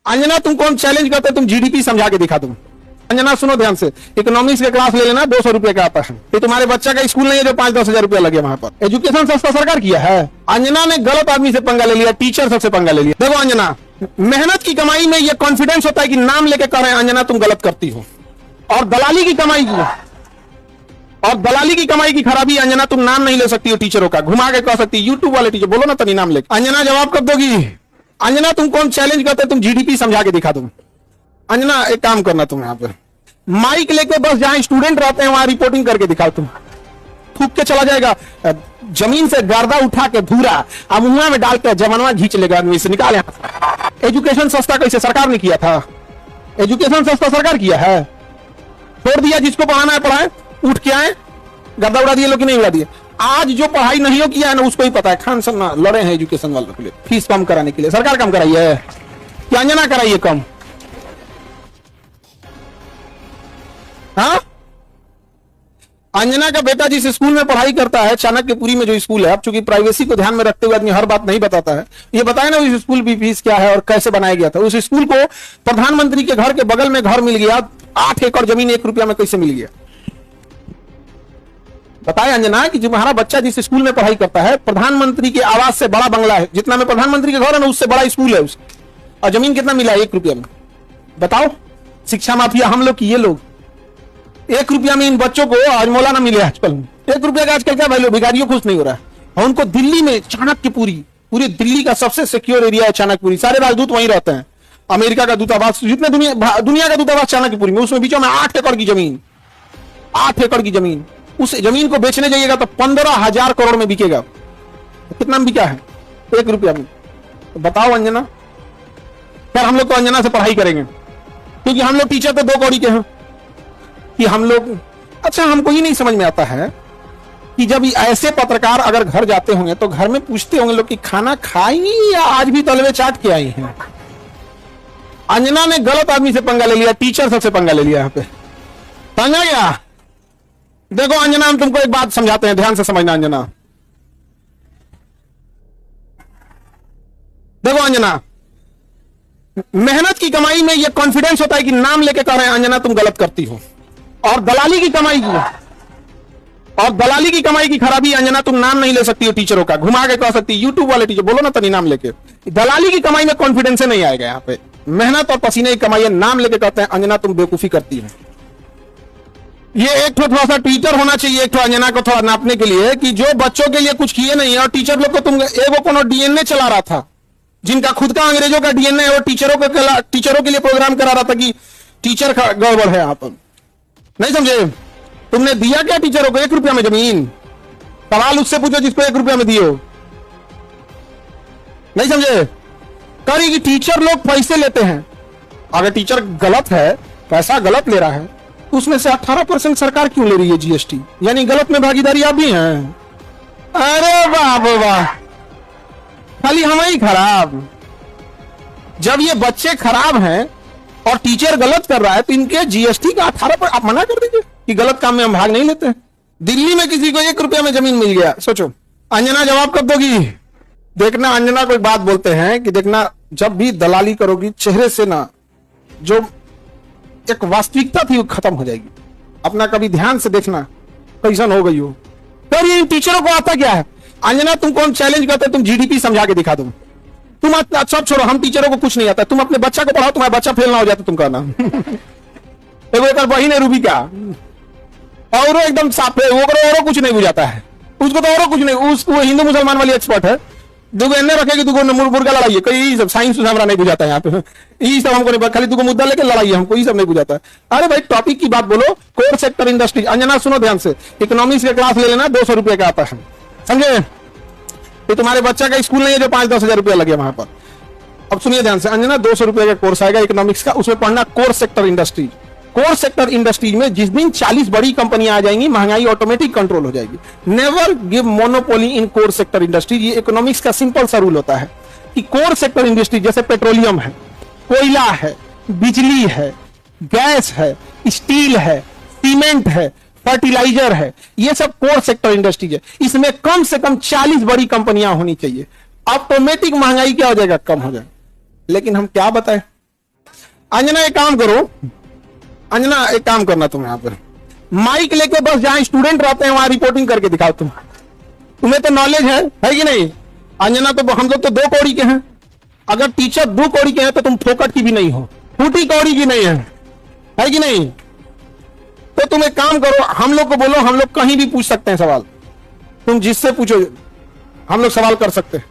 अंजना तुम कौन चैलेंज करते, तुम जीडीपी समझा के दिखा दो। अंजना सुनो ध्यान से, इकोनॉमिक्स का क्लास ले लेना, 200 रुपए का आता है। ये तुम्हारे बच्चा का स्कूल नहीं है जो 5-10 हजार रुपया लगे वहां पर। एजुकेशन सस्ता सरकार किया है। अंजना ने गलत आदमी से पंगा ले लिया, टीचर सबसे पंगा ले लिया। देखो अंजना, मेहनत की कमाई में ये कॉन्फिडेंस होता है कि नाम लेके कह रहे हैं अंजना तुम गलत करती हो, और दलाली की कमाई की खराबी अंजना तुम नाम नहीं ले सकती हो टीचरों का, घुमा के कह सकती यूट्यूब वाले टीचर, बोलो ना तनी नाम लेके। अंजना जवाब कब दोगी? अंजना तुम कौन चैलेंज करते, तुम जीडीपी समझा के दिखा दो। अंजना एक काम करना, तुम यहाँ पे माइक लेके बस जहां स्टूडेंट रहते हैं वहां रिपोर्टिंग करके दिखाओ। तुम थूक के चला जाएगा, जमीन से गर्दा उठा के धूरा अब मुंह में डाल के जमनवा खींच लेगा आदमी से, निकाले। एजुकेशन सस्ता कैसे सरकार ने किया था? एजुकेशन सस्ता सरकार किया है। छोड़ दिया, जिसको पढ़ाना है पढ़ाए, उठ के आए, गर्दा उड़ा दिए लोग नहीं उड़ा दिए। आज जो पढ़ाई नहीं हो किया है ना उसको ही पता है, खान सर लड़े हैं एजुकेशन वालों के लिए, फीस कम कराने के लिए। सरकार कम कराई है क्या? अंजना कराइए कम। हाँ, अंजना का बेटा जिस स्कूल में पढ़ाई करता है, चाणक्यपुरी में जो स्कूल है, अब चूंकि प्राइवेसी को ध्यान में रखते हुए आदमी हर बात नहीं बताता है, ये बताए ना उस स्कूल की फीस क्या है और कैसे बनाया गया था। उस स्कूल को प्रधानमंत्री के घर के बगल में घर मिल गया, 8 एकड़ जमीन 1 रुपया में कैसे मिल गया? बताए अंजना कि तुम्हारा बच्चा जिस स्कूल में पढ़ाई करता है, प्रधानमंत्री के आवास से बड़ा बंगला है, जितना में प्रधानमंत्री के घर है ना उससे बड़ा स्कूल है उसका, और जमीन कितना मिला? 1 रुपया में। बताओ, शिक्षा माफिया हम लोग की ये लोग। 1 रुपया में इन बच्चों को आज मौलाना मिले आजकल। 1 रुपया का आजकल क्या वैल्यू? भिखारियों खुश नहीं हो रहा है। और उनको दिल्ली में चाणक्यपुरी, पूरी दिल्ली का सबसे सिक्योर एरिया है चाणक्यपुरी, सारे राजदूत वहीं रहते हैं। अमेरिका का दूतावास, जितने दुनिया का दूतावास चाणक्यपुरी में, उसमें बीचों में 8 एकड़ की जमीन, 8 एकड़ की जमीन। उस जमीन को बेचने जाइएगा तो 15,000 करोड़ में बिकेगा। कितना में बिका है? 1 रुपया में। तो बताओ अंजना, यार हम लोग तो अंजना से पढ़ाई करेंगे, क्योंकि हम लोग टीचर तो 2 कौड़ी के हैं कि हम लोग। अच्छा, हमको ये नहीं समझ में आता है कि जब ऐसे पत्रकार अगर घर जाते होंगे तो घर में पूछते होंगे लोग कि खाना खाई या आज भी तलवे चाट के आई हैं। अंजना ने गलत आदमी से पंगा ले लिया, टीचर सबसे पंगा ले लिया। यहाँ पे पंगा गया। देखो अंजना, हम तुमको एक बात समझाते हैं, ध्यान से समझना अंजना। देखो अंजना, मेहनत की कमाई में यह कॉन्फिडेंस होता है कि नाम लेके कह रहे हैं अंजना तुम गलत करती हो, और दलाली की कमाई की खराबी अंजना तुम नाम नहीं ले सकती हो टीचरों का, घुमा के कह सकती यूट्यूब वाले टीचर, बोलो ना तनी नाम लेके। दलाली की कमाई में कॉन्फिडेंस नहीं आएगा। यहाँ पे मेहनत और पसीने की कमाई है, नाम लेके कहते हैं अंजना तुम बेवकूफी करती है। ये एक थोड़ा सा ट्विटर होना चाहिए, एक अंजना को थोड़ा नापने के लिए कि जो बच्चों के लिए कुछ किए नहीं है, और टीचर लोग को तुम एगो कोनो डीएनए चला रहा था, जिनका खुद का अंग्रेजों का डीएनए है, वो टीचरों के लिए प्रोग्राम करा रहा था कि टीचर गड़बड़ है। यहाँ पर नहीं समझे? तुमने दिया क्या टीचरों को? 1 रुपया में जमीन। सवाल उससे पूछो जिसको 1 रुपया में दियो। नहीं समझे? करी कि टीचर लोग पैसे लेते हैं, अगर टीचर गलत है, पैसा गलत ले रहा है, उसमें से 18% सरकार क्यों ले रही है जीएसटी? यानी गलत में भागीदारी आप भी हैं। अरे वाह वाह, खाली हम ही खराब। जब ये बच्चे खराब हैं और टीचर गलत कर रहा है तो इनके जीएसटी का 18% आप मना कर दीजिए कि गलत काम में हम भाग नहीं लेते। दिल्ली में किसी को 1 रुपया में जमीन मिल गया, सोचो। अंजना जवाब कब दोगी? देखना, अंजना को एक बात बोलते हैं कि देखना, जब भी दलाली करोगी चेहरे से ना जो एक वास्तविकता थी वो खत्म हो जाएगी। अपना कभी ध्यान से देखना कैसन हो गई हो। तो ये टीचरों को आता क्या है? अंजना तुम कौन चैलेंज करते, तुम जीडीपी समझा के दिखा दो। तुम सब छोड़ो, हम टीचरों को कुछ नहीं आता, तुम अपने बच्चा को पढ़ाओ, तुम्हारा बच्चा फेल ना हो जाता, तुम कहना। एक बहिन है रूबी का, और एकदम साफ है, वो कुछ नहीं बुझाता है उसको, तो और कुछ नहीं, उसको हिंदू मुसलमान वाली एक्सपर्ट है। दुगो एने रखेगी, दुगो मुर्गा लड़ाइए, कई सब साइंस हमारा नहीं बुझाता है। यहाँ पे ये सब हमको नहीं, खाली दुगो मुद्दा लेके लड़ाइए, हमको ये सब नहीं बुझाता है। अरे भाई टॉपिक की बात बोलो। Core sector industry. अंजना सुनो ध्यान से, इकोनॉमिक्स का क्लास ले लेना, 200 रुपए का आता है, समझे? तो तुम्हारे बच्चा का स्कूल नहीं है जो 5-10 हजार रुपया लगे वहां पर। अब सुनिए ध्यान से अंजना, 200 रुपए का कोर्स आएगा इकोनॉमिक्स का, उसमें पढ़ना core sector industries. Core sector industries में जिस दिन 40 बड़ी कंपनियां आ जाएंगी, महंगाई ऑटोमेटिक कंट्रोल हो जाएगी। नेवर गिव मोनोपोली इन कोर सेक्टर इंडस्ट्रीज। ये इकोनॉमिक्स का सिंपल सा रूल होता है कि कोर सेक्टर इंडस्ट्री जैसे पेट्रोलियम है, कोयला है, बिजली है, गैस है, स्टील है, सीमेंट है, फर्टिलाइजर है, ये सब कोर सेक्टर इंडस्ट्री है। इसमें कम से कम 40 बड़ी कंपनियां होनी चाहिए। ऑटोमेटिक महंगाई क्या हो जाएगा? कम हो जाएगा। लेकिन हम क्या बताएं, अंजना एक काम करो, अंजना एक काम करना, तुम यहाँ पर माइक लेके बस जहां स्टूडेंट रहते हैं वहां रिपोर्टिंग करके दिखाओ। तुम्हें तो नॉलेज है कि नहीं? अंजना तो हम लोग तो 2 कौड़ी के हैं, अगर टीचर 2 कौड़ी के हैं तो तुम फोकट की भी नहीं हो, फूटी कौड़ी की नहीं है कि नहीं? तो तुम एक काम करो, हम लोग को बोलो, हम लोग कहीं भी पूछ सकते हैं सवाल, तुम जिससे पूछो हम लोग सवाल कर सकते हैं,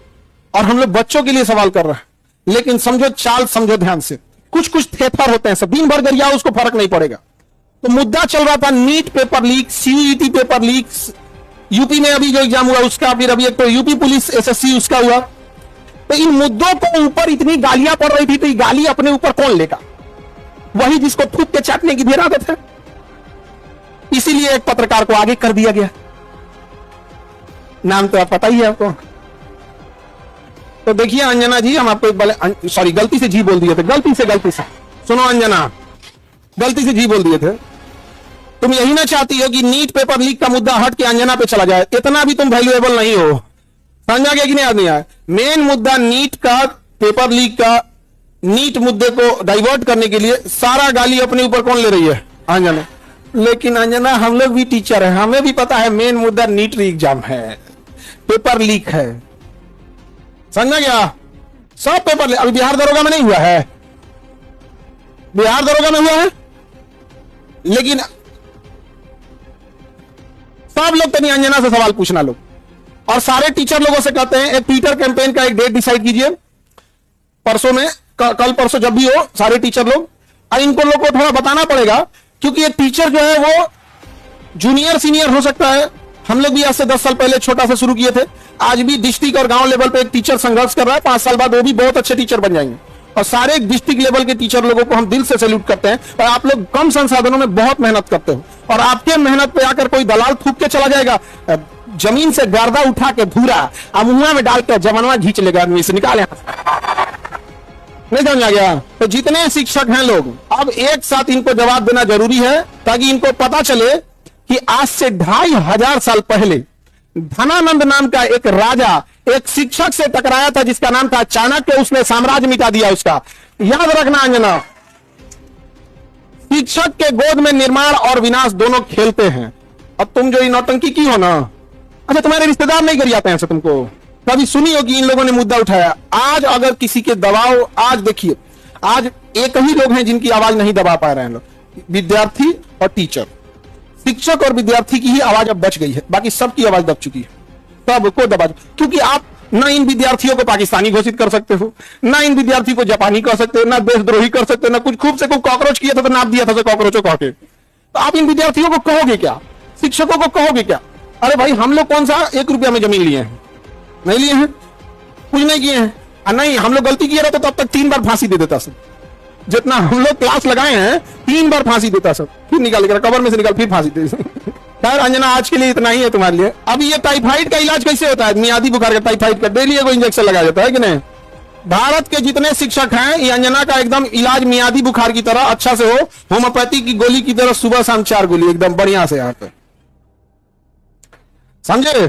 और हम लोग बच्चों के लिए सवाल कर रहे हैं। लेकिन समझो, चाल समझो ध्यान से, कुछ कुछ थेथर होते हैं, सब दिन भर गरिया उसको फर्क नहीं पड़ेगा। तो मुद्दा चल रहा था NEET paper leak, CUET paper leak, UP में अभी जो एग्जाम हुआ उसका, फिर अभी एक तो यूपी पुलिस एसएससी उसका हुआ। तो इन मुद्दों को ऊपर इतनी गालियां पड़ रही थी, तो ये गाली अपने ऊपर कौन लेगा? वही जिसको थूक के चाटने की ढेर आदत है। इसीलिए एक पत्रकार को आगे कर दिया गया, नाम तो आप पता ही है आपको। तो देखिए अंजना जी, हम आपको एक बार, सॉरी गलती से जी बोल दिए थे, गलती से सुनो अंजना, गलती से जी बोल दिए थे। तुम यही ना चाहती हो कि नीट पेपर लीक का मुद्दा हट के अंजना पे चला जाए? इतना भी तुम वैल्यूएबल नहीं हो, समझा गया कि नहीं आदमी? आया मेन मुद्दा नीट का, पेपर लीक का, नीट मुद्दे को डाइवर्ट करने के लिए सारा गाली अपने ऊपर कौन ले रही है? अंजना। लेकिन अंजना, हम लोग भी टीचर हैं, हमें भी पता है मेन मुद्दा नीट एग्जाम है, पेपर लीक है, समझा गया? सब पेपर लीक। अभी बिहार दरोगा में नहीं हुआ है, बिहार दरोगा में हुआ है, लेकिन सब लोग तो नहीं, अंजना से सवाल पूछना लोग, और सारे टीचर लोगों से कहते हैं एक ट्विटर कैंपेन का एक डेट डिसाइड कीजिए, परसों में, कल परसों जब भी हो, सारे टीचर लोग, और इनको लोग को थोड़ा बताना पड़ेगा, क्योंकि एक टीचर जो है वो जूनियर सीनियर हो सकता है। हम लोग भी आज से 10 साल पहले छोटा से शुरू किए थे, आज भी डिस्ट्रिक्ट और गांव लेवल पे एक टीचर संघर्ष कर रहा है, 5 साल बाद वो भी बहुत अच्छे टीचर बन जाएंगे। और सारे डिस्ट्रिक्ट लेवल के टीचर लोगों को हम दिल से सैल्यूट करते हैं, और आप लोग कम संसाधनों में बहुत मेहनत करते हो, और आपके मेहनत पे आकर कोई दलाल थूक के चला जाएगा, जमीन से गर्दा उठा के भूरा मुंह में डाल के जमनवा खींच लेगा, आदमी से निकाले, नहीं समझा गया? तो जितने शिक्षक हैं लोग, अब एक साथ इनको जवाब देना जरूरी है, ताकि इनको पता चले कि आज से 2500 साल पहले धनानंद नाम का एक राजा एक शिक्षक से टकराया था, जिसका नाम था चाणक्य, उसने साम्राज्य मिटा दिया उसका। याद रखना अंजना, शिक्षक के गोद में निर्माण और विनाश दोनों खेलते हैं। अब तुम जो नौटंकी की हो ना, अच्छा तुम्हारे रिश्तेदार नहीं कर जाते हैं ऐसा? तुमको कभी सुनी हो कि इन लोगों ने मुद्दा उठाया? आज अगर किसी के दबाव, आज देखिए, आज एक ही लोग हैं जिनकी आवाज नहीं दबा पा रहे हैं लोग, विद्यार्थी और टीचर। शिक्षक और विद्यार्थी की ही आवाज अब बच गई है, बाकी सबकी आवाज दब चुकी है, सबको दबा, क्योंकि आप ना इन विद्यार्थियों को पाकिस्तानी घोषित कर सकते हो, ना इन विद्यार्थी को जापानी कर सकते हो, ना देशद्रोही कर सकते हो, ना कुछ खूब से खूब कॉकरोच किया था तो नाप दिया था कॉकरोचों कह के। तो आप इन विद्यार्थियों को कहोगे क्या? शिक्षकों को कहोगे क्या? अरे भाई, हम लोग कौन सा 1 रुपया में जमीन लिए हैं? नहीं लिए हैं, कुछ नहीं किए हैं। नहीं, हम लोग गलती किए रहते तो अब तक 3 बार फांसी दे देता सब। जितना हम लोग क्लास लगाए हैं 3 बार फांसी देता सब, फिर निकाल कर कबर में से निकाल फिर फांसी दे। खैर अंजना, आज के लिए इतना ही है तुम्हारे लिए। अभी ये टाइफाइड का इलाज कैसे होता है? मियादी बुखार का, टाइफाइड का डेली कोई इंजेक्शन लगाया जाता है कि नहीं? भारत के जितने शिक्षक हैं, ये अंजना का एकदम इलाज मियादी बुखार की तरह अच्छा से हो, होम्योपैथी की गोली की तरह सुबह शाम 4 गोली एकदम बढ़िया से यहाँ पे, समझे?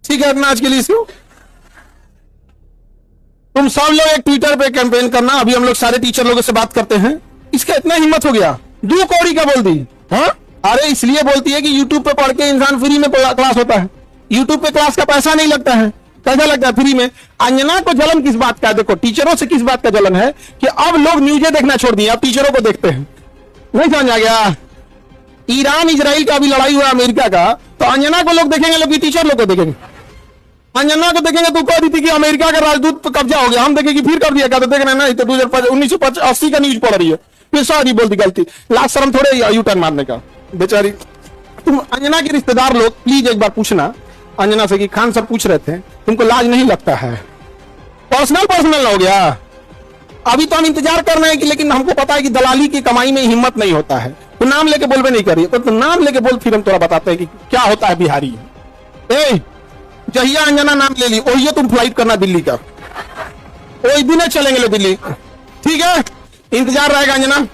ठीक है अपना आज के लिए इसको तुम सब लोग एक ट्विटर पे कैंपेन करना। अभी हम लोग सारे टीचर लोगों से बात करते हैं। इसका इतना हिम्मत हो गया, 2 कौड़ी का बोल दी। हाँ, अरे इसलिए बोलती है कि यूट्यूब पे पढ़ के इंसान फ्री में क्लास होता है। यूट्यूब पे क्लास का पैसा नहीं लगता है, कैसा लगता है? फ्री में। अंजना को जलन किस बात का है? देखो, टीचरों से किस बात का जलन है कि अब लोग न्यूज़ें देखना छोड़ दिए, अब टीचरों को देखते हैं। नहीं समझ आ गया? ईरान इजराइल का अभी लड़ाई हुआ अमेरिका का, तो अंजना को लोग देखेंगे, लोग टीचर लोग को देखेंगे। अंजना को देखेंगे तो कह दी थी कि अमेरिका का राजदूत पर कब्जा हो गया, हम देखेंगे फिर कर दिया, कहते देखना नहीं तो 1980 का न्यूज पढ़ रही है, फिर सॉरी बोलती गलती, लास्ट शर्म थोड़े यू टर्न मारने का बेचारी। तुम अंजना के रिश्तेदार लोग प्लीज एक बार पूछना अंजना से कि खान सर पूछ रहे थे तुमको लाज नहीं लगता है? पर्सनल हो गया। अभी तो हम इंतजार कर रहे हैं कि, लेकिन हमको पता है कि दलाली की कमाई में हिम्मत नहीं होता है। तो नाम लेके बोलवे नहीं करिए, तो नाम लेके बोल, फिर हम थोड़ा बताते हैं कि क्या होता है बिहारी। जहिया अंजना नाम ले ली, वही तुम फ्लाइट करना दिल्ली का, वही दिन चलेंगे लो दिल्ली, ठीक है? इंतजार रहेगा अंजना।